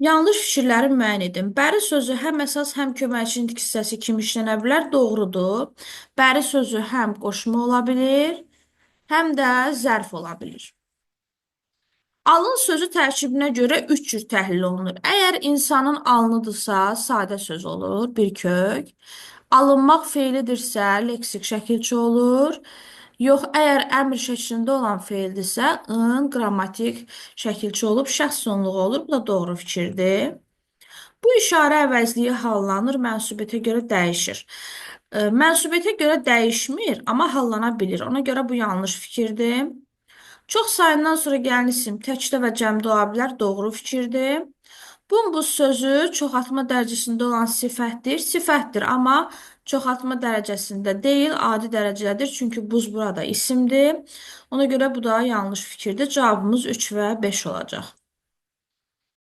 Yanlış fikirləri müəyyən edin. Bəri sözü həm əsas, həm köməkçinin tik hissəsi kimi işlənə bilər. Doğrudur. Bəri sözü həm qoşma ola bilir, həm də zərf ola bilir. Alın sözü tərkibinə görə üç cür təhlil olunur. Əgər insanın alnıdırsa, sadə söz olur, bir kök. Alınmaq feilidirsə, leksik şəkilçi olur. Yox, əgər əmr şəklində olan feildirsə, qrammatik şəkilçi olub, şəxs sonluğu olur. Bu da doğru fikirdir. Bu işarə əvəzliyi hallanır, mənsubiyyətə görə dəyişir. Mənsubiyyətə görə dəyişmir, amma hallana bilir. Ona görə bu yanlış fikirdir. Çox sayından sonra gələn isim təkdə və cəmdə ola bilər. Doğru fikirdir. Bu sözü çoxaltma dərəcəsində olan sifətdir. Sifətdir, amma çoxaltma dərəcəsində deyil, adi dərəcədədir. Çünki buz burada isimdir. Ona görə bu da yanlış fikirdir. Cavabımız 3 və 5 olacaq.